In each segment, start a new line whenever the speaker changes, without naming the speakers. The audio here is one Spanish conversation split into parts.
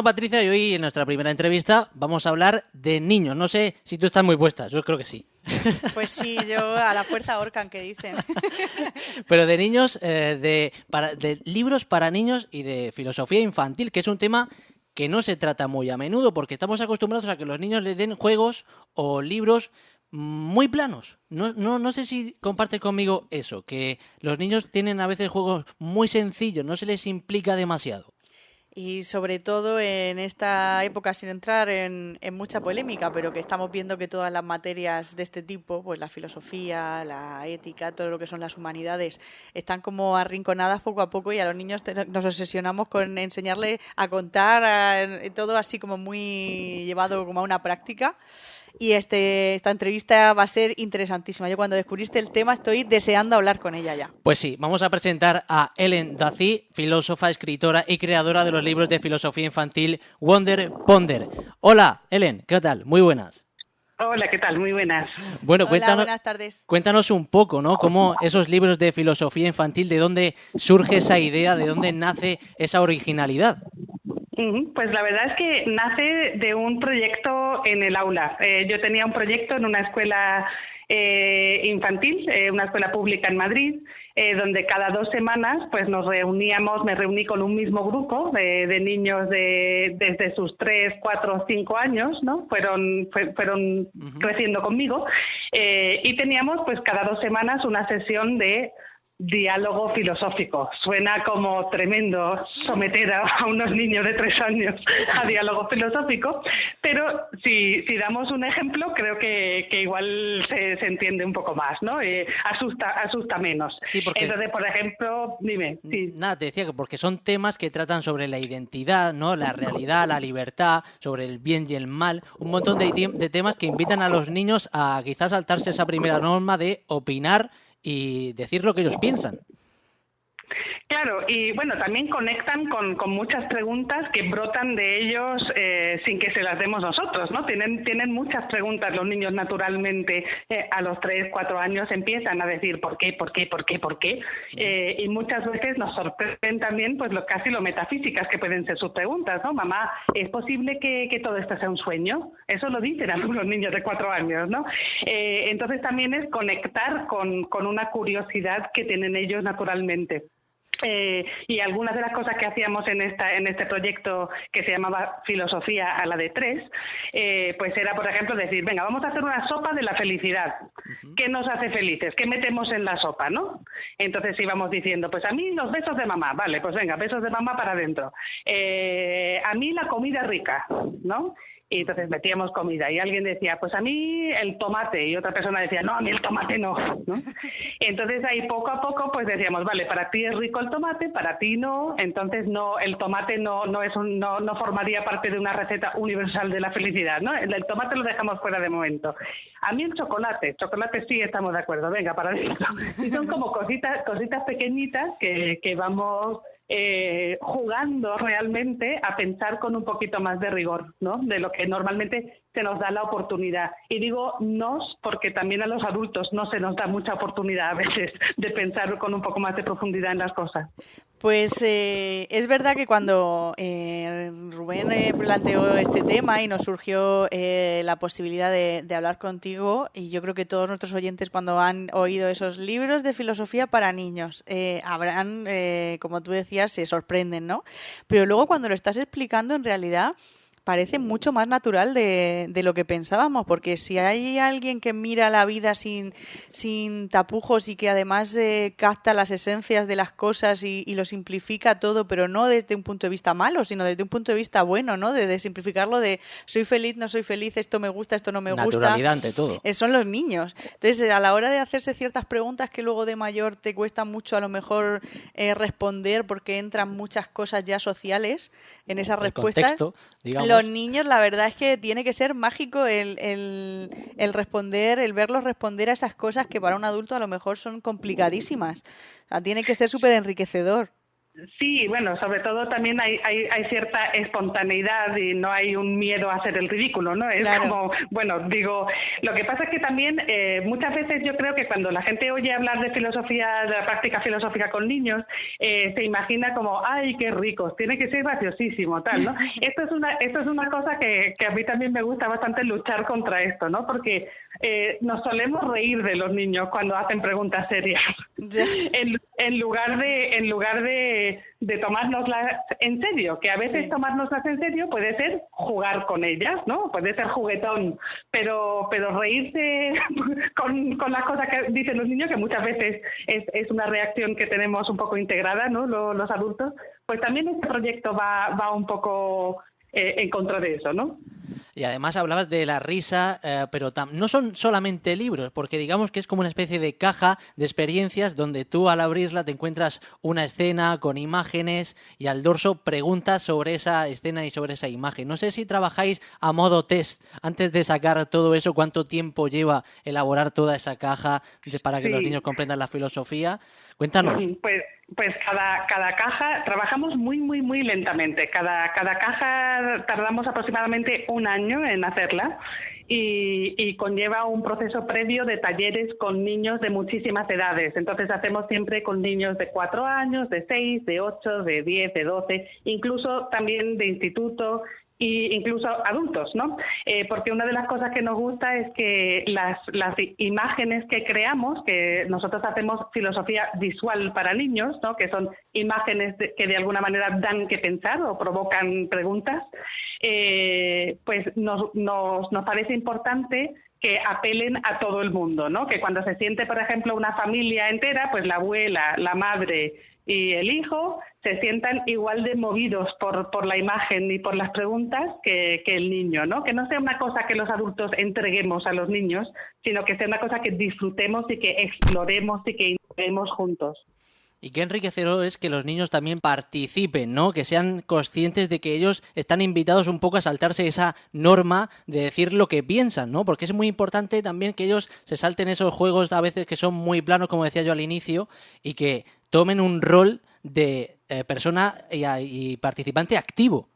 Patricia, y hoy en nuestra primera entrevista vamos a hablar de niños. No sé si tú estás muy puesta, yo creo que sí.
Pues sí, yo a la fuerza ahorcan, que dicen.
Pero de niños, de libros para niños y de filosofía infantil, que es un tema que no se trata muy a menudo porque estamos acostumbrados a que los niños les den juegos o libros muy planos. No sé si compartes conmigo eso, que los niños tienen a veces juegos muy sencillos, no se les implica demasiado.
Y sobre todo en esta época, sin entrar en mucha polémica, pero que estamos viendo que todas las materias de este tipo, pues la filosofía, la ética, todo lo que son las humanidades, están como arrinconadas poco a poco y a los niños nos obsesionamos con enseñarle a contar, todo así como muy llevado como a una práctica. Y esta entrevista va a ser interesantísima. Yo cuando descubriste el tema estoy deseando hablar con ella ya.
Pues sí, vamos a presentar a Ellen Dacy, filósofa, escritora y creadora de los libros de filosofía infantil Wonder Ponder. Hola, Ellen, ¿qué tal? Muy buenas.
Hola, ¿qué tal? Muy buenas.
Bueno,
Hola, buenas tardes.
Cuéntanos un poco, ¿no? Cómo esos libros de filosofía infantil, ¿de dónde surge esa idea? ¿De dónde nace esa originalidad?
Pues la verdad es que nace de un proyecto en el aula. Yo tenía un proyecto en una escuela infantil, una escuela pública en Madrid, donde cada 2 semanas pues nos reuníamos, me reuní con un mismo grupo de niños desde sus 3, 4, 5 años, ¿no? Fueron creciendo conmigo, y teníamos pues cada 2 semanas una sesión de diálogo filosófico. Suena como tremendo someter a unos niños de 3 años a diálogo filosófico, pero si damos un ejemplo, creo que igual se entiende un poco más, ¿no? Sí. Asusta menos.
Sí, porque...
Entonces, por ejemplo, dime. Sí.
Nada, te decía que porque son temas que tratan sobre la identidad, ¿no? La realidad, la libertad, sobre el bien y el mal, un montón de temas que invitan a los niños a quizás saltarse esa primera norma de opinar y decir lo que ellos piensan.
Claro, y bueno, también conectan con muchas preguntas que brotan de ellos sin que se las demos nosotros, ¿no? Tienen muchas preguntas los niños naturalmente, a los 3, 4 años empiezan a decir ¿por qué? Y muchas veces nos sorprenden también pues casi lo metafísicas que pueden ser sus preguntas, ¿no? Mamá, ¿es posible que todo esto sea un sueño? Eso lo dicen algunos niños de 4 años, ¿no? Entonces también es conectar con una curiosidad que tienen ellos naturalmente. Y algunas de las cosas que hacíamos en este proyecto que se llamaba Filosofía a la de 3, pues era, por ejemplo, decir, venga, vamos a hacer una sopa de la felicidad. ¿Qué nos hace felices? ¿Qué metemos en la sopa, no? Entonces íbamos diciendo, pues a mí los besos de mamá, vale, pues venga, besos de mamá para adentro. A mí la comida rica, ¿no? Y entonces metíamos comida y alguien decía, pues a mí el tomate, y otra persona decía, no, a mí el tomate no, ¿no? Entonces ahí poco a poco pues decíamos, vale, para ti es rico el tomate, para ti no, entonces no, el tomate no formaría parte de una receta universal de la felicidad, ¿no? El tomate lo dejamos fuera de momento. A mí el chocolate sí, estamos de acuerdo, venga, para adentro. Y son como cositas pequeñitas que vamos jugando realmente a pensar con un poquito más de rigor, ¿no? De lo que normalmente se nos da la oportunidad. Y digo nos porque también a los adultos no se nos da mucha oportunidad a veces de pensar con un poco más de profundidad en las cosas.
Pues es verdad que cuando Rubén planteó este tema y nos surgió la posibilidad de hablar contigo, y yo creo que todos nuestros oyentes cuando han oído esos libros de filosofía para niños habrán, como tú decías, se sorprenden, ¿no? Pero luego cuando lo estás explicando, en realidad parece mucho más natural de lo que pensábamos, porque si hay alguien que mira la vida sin tapujos y que además capta las esencias de las cosas y lo simplifica todo, pero no desde un punto de vista malo, sino desde un punto de vista bueno, ¿no? De simplificarlo de soy feliz, no soy feliz, esto me gusta, esto no me gusta.
Naturalidad ante todo.
Son los niños. Entonces, a la hora de hacerse ciertas preguntas que luego de mayor te cuesta mucho a lo mejor responder porque entran muchas cosas ya sociales en esas respuestas.
Contexto, digamos.
Los niños, la verdad es que tiene que ser mágico el responder, el verlos responder a esas cosas que para un adulto a lo mejor son complicadísimas. O sea, tiene que ser súper enriquecedor.
Sí, bueno, sobre todo también hay cierta espontaneidad y no hay un miedo a hacer el ridículo, ¿no? Es
Claro.
como, bueno, digo, lo que pasa es que también muchas veces yo creo que cuando la gente oye hablar de filosofía, de la práctica filosófica con niños, se imagina como, ay, qué ricos, tiene que ser graciosísimo, tal, ¿no? Esto es una cosa que a mí también me gusta bastante luchar contra esto, ¿no? Porque nos solemos reír de los niños cuando hacen preguntas serias.
Ya.
En lugar de tomárnoslas en serio, que a veces
Sí.
tomárnoslas en serio puede ser jugar con ellas, ¿no? Puede ser juguetón, pero reírse con las cosas que dicen los niños, que muchas veces es una reacción que tenemos un poco integrada, ¿no? Los adultos, pues también este proyecto va un poco en contra de eso, ¿no?
Y además hablabas de la risa, pero no son solamente libros, porque digamos que es como una especie de caja de experiencias donde tú al abrirla te encuentras una escena con imágenes y al dorso preguntas sobre esa escena y sobre esa imagen. No sé si trabajáis a modo test antes de sacar todo eso, cuánto tiempo lleva elaborar toda esa caja para que los
Sí.
niños comprendan la filosofía. Cuéntanos.
Pues cada caja trabajamos muy lentamente. Cada caja tardamos aproximadamente un año en hacerla y conlleva un proceso previo de talleres con niños de muchísimas edades. Entonces hacemos siempre con niños de 4 años, de 6, de 8, de 10, de 12, incluso también de instituto y incluso adultos, ¿no? Porque una de las cosas que nos gusta es que las imágenes que creamos, que nosotros hacemos filosofía visual para niños, ¿no? Que son imágenes que de alguna manera dan que pensar o provocan preguntas, pues nos parece importante que apelen a todo el mundo, ¿no? Que cuando se siente, por ejemplo, una familia entera, pues la abuela, la madre y el hijo se sientan igual de movidos por la imagen y por las preguntas que el niño, ¿no? Que no sea una cosa que los adultos entreguemos a los niños, sino que sea una cosa que disfrutemos y que exploremos y que integremos juntos.
Y qué enriquecedor es que los niños también participen, ¿no? Que sean conscientes de que ellos están invitados un poco a saltarse esa norma de decir lo que piensan, ¿no? Porque es muy importante también que ellos se salten esos juegos a veces que son muy planos, como decía yo al inicio, y que tomen un rol de persona y participante activo.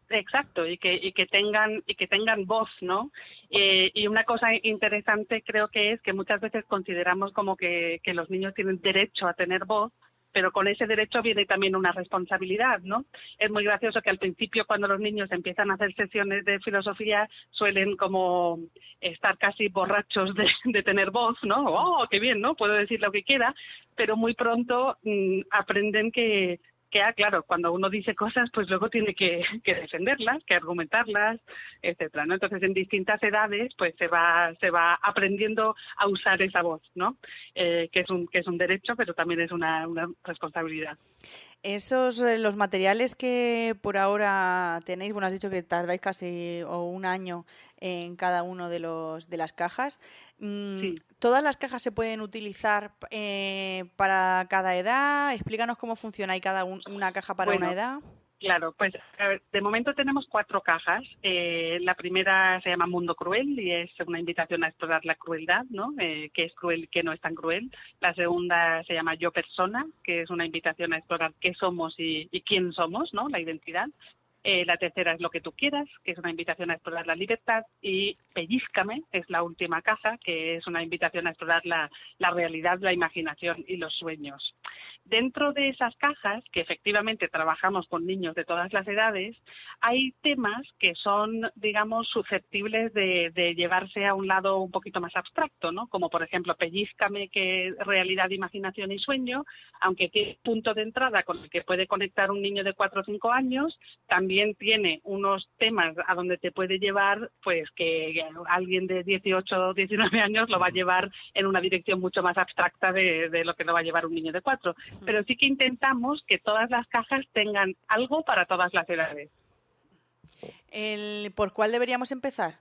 Exacto, y que tengan voz, ¿no? Y una cosa interesante creo que es que muchas veces consideramos como que los niños tienen derecho a tener voz, pero con ese derecho viene también una responsabilidad, ¿no? Es muy gracioso que al principio, cuando los niños empiezan a hacer sesiones de filosofía, suelen como estar casi borrachos de tener voz, ¿no? ¡Oh, qué bien!, ¿no? Puedo decir lo que quiera, pero muy pronto aprenden que claro, cuando uno dice cosas, pues luego tiene que defenderlas, que argumentarlas, etcétera, ¿no? Entonces, en distintas edades, pues se va aprendiendo a usar esa voz, ¿no? Que es un derecho, pero también es una responsabilidad.
Esos, los materiales que por ahora tenéis, bueno, has dicho que tardáis casi un año en cada uno de las cajas.
Sí.
¿Todas las cajas se pueden utilizar para cada edad? Explícanos cómo funciona. ¿Hay una caja para una edad?
Claro, pues a ver, de momento tenemos 4 cajas. La primera se llama Mundo Cruel y es una invitación a explorar la crueldad, ¿no? Que es cruel y que no es tan cruel. La segunda se llama Yo Persona, que es una invitación a explorar qué somos y quién somos, ¿no? La identidad. La tercera es Lo que tú quieras, que es una invitación a explorar la libertad. Y Pellízcame es la última caja, que es una invitación a explorar la realidad, la imaginación y los sueños. Dentro de esas cajas, que efectivamente trabajamos con niños de todas las edades, hay temas que son, digamos, susceptibles de llevarse a un lado un poquito más abstracto, ¿no? Como, por ejemplo, Pellízcame, que es realidad, imaginación y sueño, aunque tiene punto de entrada con el que puede conectar un niño de 4 o 5 años, también tiene unos temas a donde te puede llevar, pues que alguien de 18 o 19 años lo va a llevar en una dirección mucho más abstracta de lo que lo va a llevar un niño de 4. Pero sí que intentamos que todas las cajas tengan algo para todas las edades.
¿Por cuál deberíamos empezar?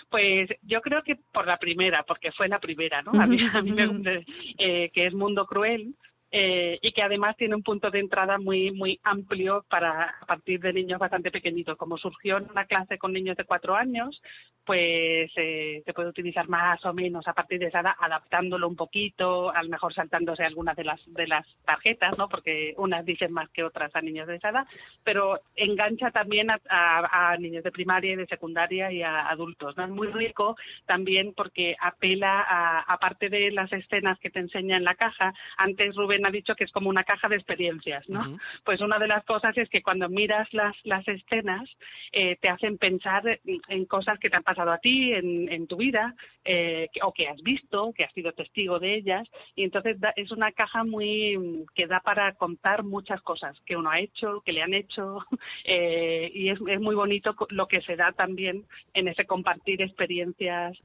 Pues yo creo que por la primera, porque fue la primera, ¿no? A mí me gusta, que es Mundo Cruel. y que además tiene un punto de entrada muy muy amplio para a partir de niños bastante pequeñitos. Como surgió en una clase con niños de 4 años, pues se puede utilizar más o menos a partir de esa edad, adaptándolo un poquito, a lo mejor saltándose algunas de las tarjetas, ¿no? Porque unas dicen más que otras a niños de esa edad, pero engancha también a niños de primaria y de secundaria y a adultos, ¿no? Es muy rico también porque apela aparte de las escenas que te enseña en la caja. Antes Rubén ha dicho que es como una caja de experiencias, ¿no?
Ujú.
Pues una de las cosas es que cuando miras las escenas te hacen pensar en cosas que te han pasado a ti en tu vida, o que has visto, que has sido testigo de ellas, y entonces es una caja muy que da para contar muchas cosas que uno ha hecho, que le han hecho, y es muy bonito lo que se da también en ese compartir experiencias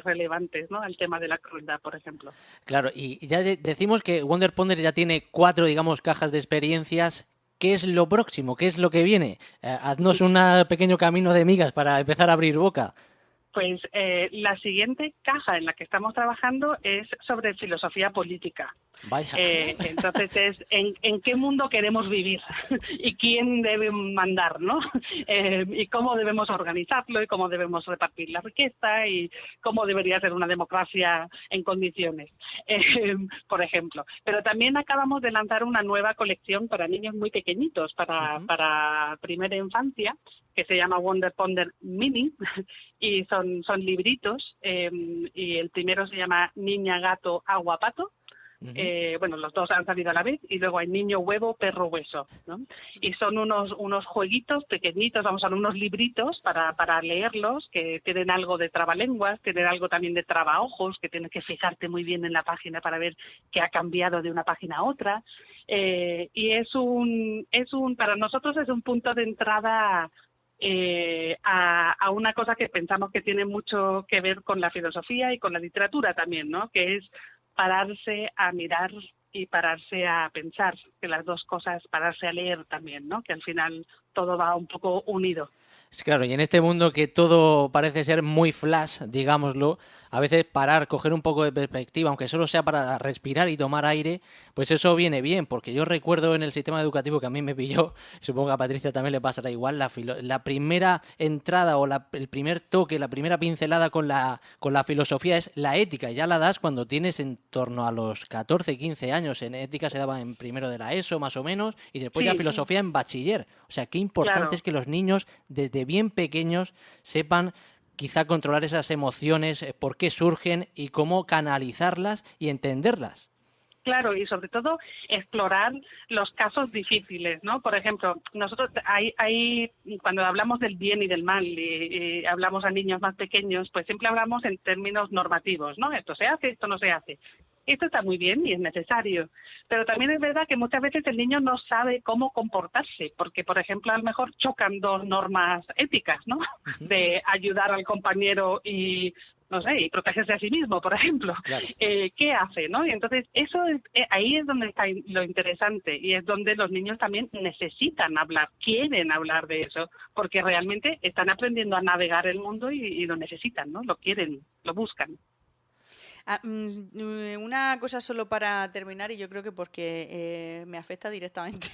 relevantes, ¿no? Al tema de la crueldad, por ejemplo.
Claro, y ya decimos que Wonder Ponder ya tiene 4, digamos, cajas de experiencias. ¿Qué es lo próximo? ¿Qué es lo que viene? Haznos un pequeño camino de migas para empezar a abrir boca.
Pues la siguiente caja en la que estamos trabajando es sobre filosofía política.
Vaya.
Entonces es en qué mundo queremos vivir y quién debe mandar, ¿no? Y cómo debemos organizarlo y cómo debemos repartir la riqueza y cómo debería ser una democracia en condiciones, por ejemplo. Pero también acabamos de lanzar una nueva colección para niños muy pequeñitos, para primera infancia, que se llama Wonder Ponder Mini, y son libritos, y el primero se llama Niña Gato Agua Pato. Bueno, los dos han salido a la vez, y luego hay Niño Huevo Perro Hueso, ¿no? Y son unos jueguitos pequeñitos, vamos a ver, unos libritos para leerlos, que tienen algo de trabalenguas, tienen algo también de trabaojos, que tienes que fijarte muy bien en la página para ver qué ha cambiado de una página a otra, y para nosotros es un punto de entrada a una cosa que pensamos que tiene mucho que ver con la filosofía y con la literatura también, ¿no? Que es pararse a mirar y pararse a pensar, que las dos cosas, pararse a leer también, ¿no? Que al final todo va un poco unido.
Sí, claro, y en este mundo que todo parece ser muy flash, digámoslo, a veces parar, coger un poco de perspectiva, aunque solo sea para respirar y tomar aire, pues eso viene bien, porque yo recuerdo en el sistema educativo que a mí me pilló, supongo que a Patricia también le pasará igual, la primera entrada o el primer toque, la primera pincelada con la filosofía es la ética, ya la das cuando tienes en torno a los 14, 15 años, en ética se daba en primero de la ESO más o menos, y después ya filosofía en bachiller, o sea, qué importante es que los niños desde bien pequeños sepan quizá controlar esas emociones, por qué surgen y cómo canalizarlas y entenderlas.
Claro, y sobre todo explorar los casos difíciles, ¿no? Por ejemplo, nosotros cuando hablamos del bien y del mal y hablamos a niños más pequeños, pues siempre hablamos en términos normativos, ¿no? Esto se hace, esto no se hace. Esto está muy bien y es necesario, pero también es verdad que muchas veces el niño no sabe cómo comportarse, porque, por ejemplo, a lo mejor chocan dos normas éticas, ¿no? De ayudar al compañero y, no sé, y protegerse a sí mismo, por ejemplo.
Claro.
¿Qué hace, no? Y entonces ahí es donde está lo interesante, y es donde los niños también necesitan hablar, quieren hablar de eso, porque realmente están aprendiendo a navegar el mundo y lo necesitan, ¿no? Lo quieren, lo buscan.
Una cosa solo para terminar, y yo creo que porque me afecta directamente.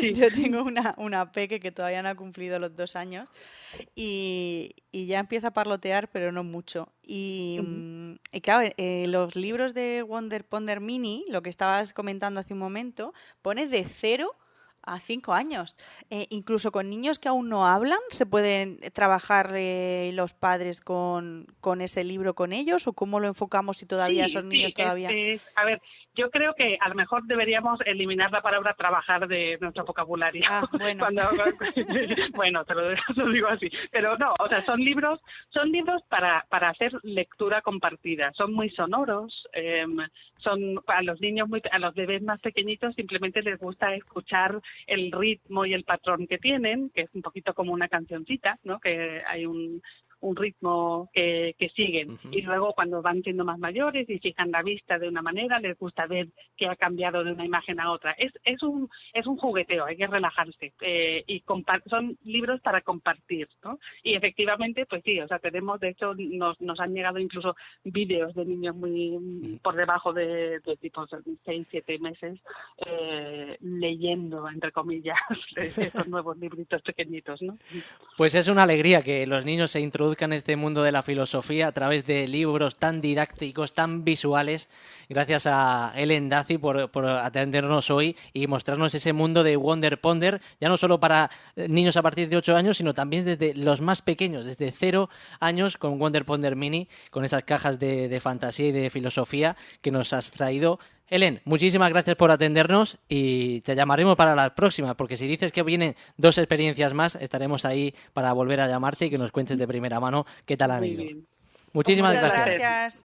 Sí.
Yo tengo una peque que todavía no ha cumplido los 2 años y ya empieza a parlotear, pero no mucho. Y claro, los libros de Wonder Ponder Mini, lo que estabas comentando hace un momento, pone de 0 a 5 años. Incluso con niños que aún no hablan, ¿se pueden trabajar los padres con ese libro con ellos? ¿O cómo lo enfocamos si todavía esos niños todavía...?
A ver, yo creo que a lo mejor deberíamos eliminar la palabra trabajar de nuestro vocabulario.
Bueno.
Bueno, te lo digo así. Pero no, o sea, son libros para hacer lectura compartida. Son muy sonoros, son para los niños, a los bebés más pequeñitos simplemente les gusta escuchar el ritmo y el patrón que tienen, que es un poquito como una cancioncita, ¿no? Que hay
un ritmo que siguen. Y luego cuando van siendo más mayores y fijan la vista de una manera, les gusta ver que ha cambiado de una imagen a otra. Es un jugueteo, hay que relajarse. Y son libros para compartir, ¿no? Y efectivamente, pues sí, o sea, tenemos, de hecho, nos han llegado incluso vídeos de niños muy por debajo de tipo 6, 7 meses leyendo, entre comillas, esos nuevos libritos pequeñitos, ¿no?
Pues es una alegría que los niños se introduzcan en este mundo de la filosofía a través de libros tan didácticos, tan visuales. Gracias a Ellen Daci por atendernos hoy y mostrarnos ese mundo de Wonder Ponder, ya no solo para niños a partir de 8 años, sino también desde los más pequeños, desde 0 años, con Wonder Ponder Mini, con esas cajas de fantasía y de filosofía que nos has traído. Ellen, muchísimas gracias por atendernos y te llamaremos para las próximas, porque si dices que vienen 2 experiencias más, estaremos ahí para volver a llamarte y que nos cuentes de primera mano qué tal han ido.
Muy bien.
Muchísimas
Muchas
gracias.
gracias.